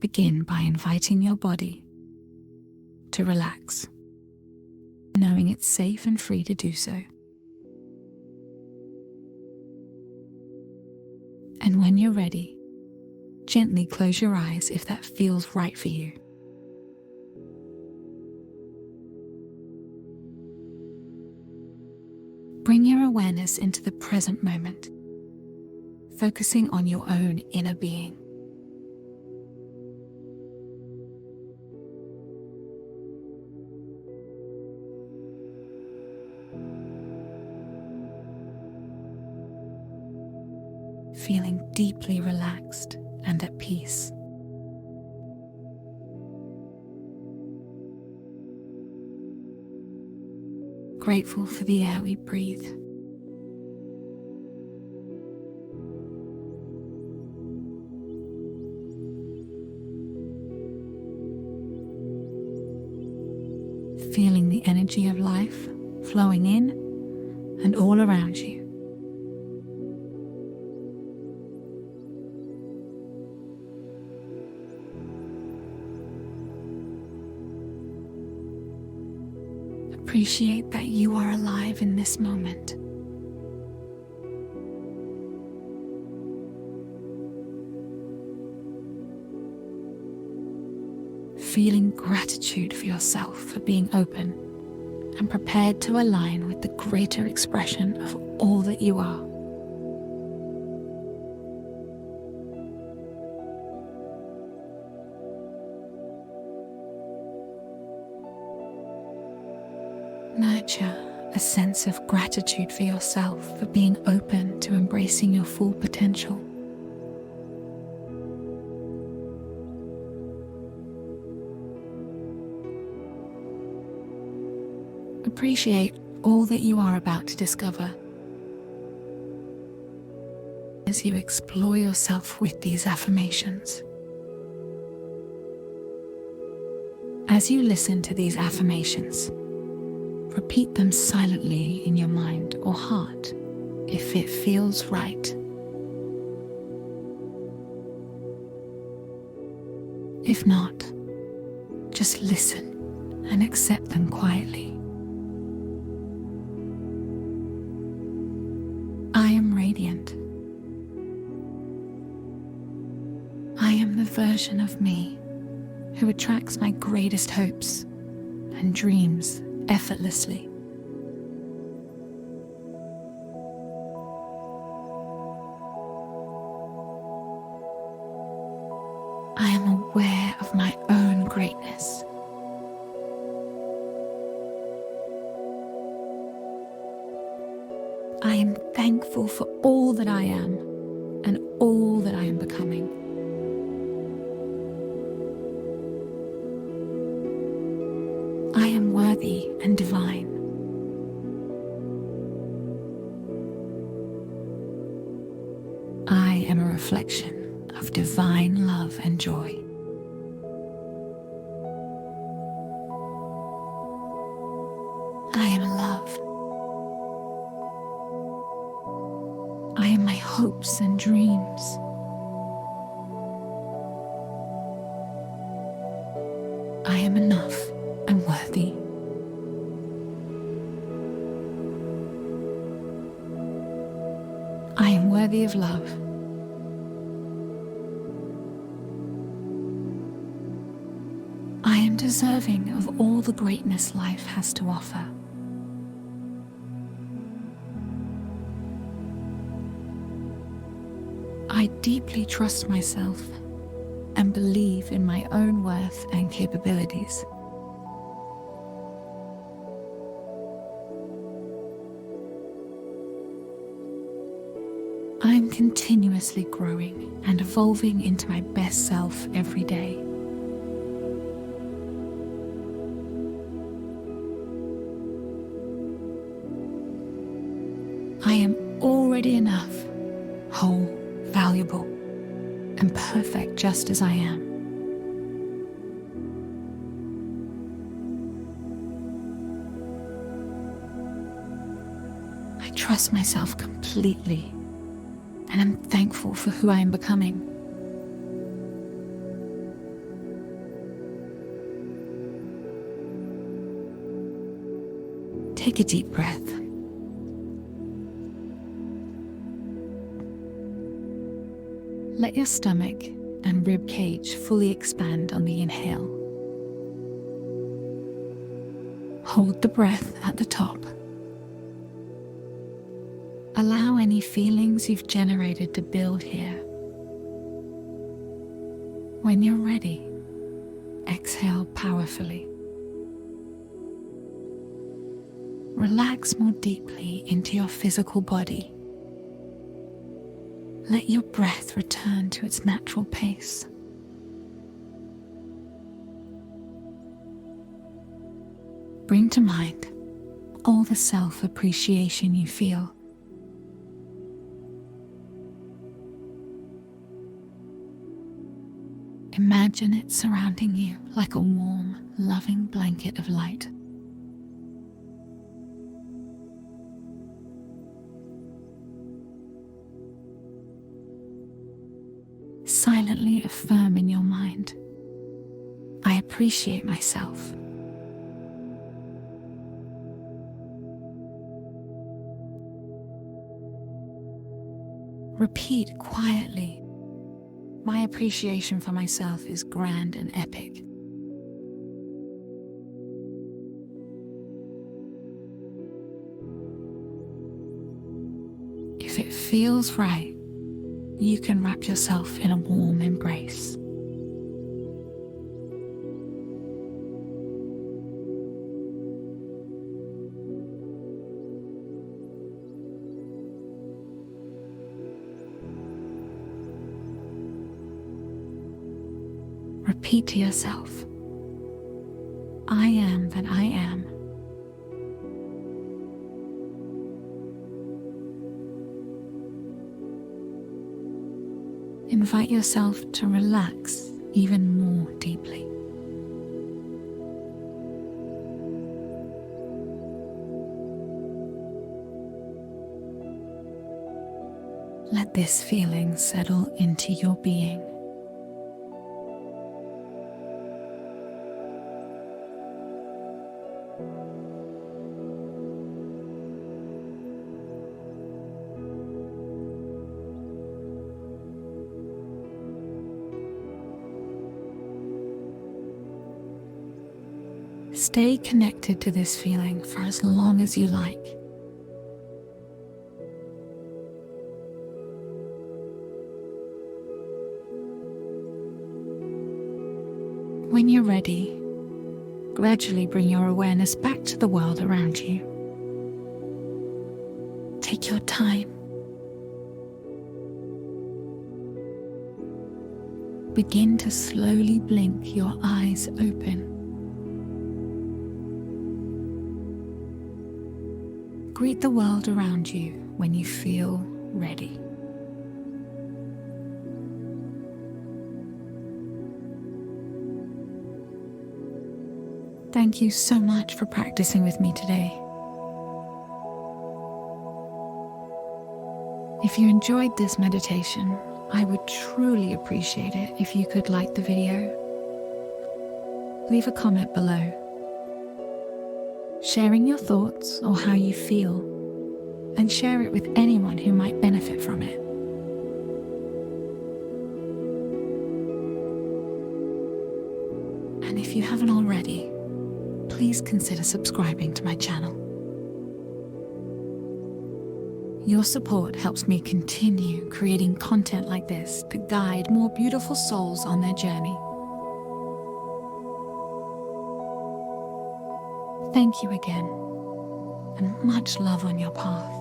Begin by inviting your body to relax, knowing it's safe and free to do so. And when you're ready, gently close your eyes if that feels right for you. Bring your awareness into the present moment, focusing on your own inner being. Feeling deeply relaxed and at peace. Grateful for the air we breathe. Feeling the energy of life flowing in and all around you. Appreciate that you are alive in this moment. Feeling gratitude for yourself for being open and prepared to align with the greater expression of all that you are. Nurture a sense of gratitude for yourself for being open to embracing your full potential. Appreciate all that you are about to discover as you explore yourself with these affirmations. As you listen to these affirmations, repeat them silently in your mind or heart if it feels right. If not, just listen and accept them quietly. I am radiant. I am the version of me who attracts my greatest hopes and dreams effortlessly. I am aware of my own greatness. I am thankful for all that I am and all that I am becoming. I am worthy and divine. I am a reflection of divine love and joy. I am love. I am my hopes and dreams. I am enough and worthy. I am worthy of love. I am deserving of all the greatness life has to offer. I deeply trust myself and believe in my own worth and capabilities. I am continuously growing and evolving into my best self every day. I am already enough, whole, valuable, and perfect just as I am. I trust myself completely and I'm thankful for who I am becoming. Take a deep breath. Let your stomach and rib cage fully expand on the inhale. Hold the breath at the top. Allow any feelings you've generated to build here. When you're ready, exhale powerfully. Relax more deeply into your physical body. Let your breath return to its natural pace. Bring to mind all the self-appreciation you feel. Imagine it surrounding you like a warm, loving blanket of light. Silently affirm in your mind, I appreciate myself. Repeat quietly, my appreciation for myself is grand and epic. If it feels right, you can wrap yourself in a warm embrace. Repeat to yourself, I am that I am. Invite yourself to relax even more deeply. Let this feeling settle into your being. Stay connected to this feeling for as long as you like. When you're ready, gradually bring your awareness back to the world around you. Take your time. Begin to slowly blink your eyes open. Greet the world around you when you feel ready. Thank you so much for practicing with me today. If you enjoyed this meditation, I would truly appreciate it if you could like the video. Leave a comment below, sharing your thoughts or how you feel, and share it with anyone who might benefit from it. And if you haven't already, please consider subscribing to my channel. Your support helps me continue creating content like this to guide more beautiful souls on their journey. Thank you again, and much love on your path.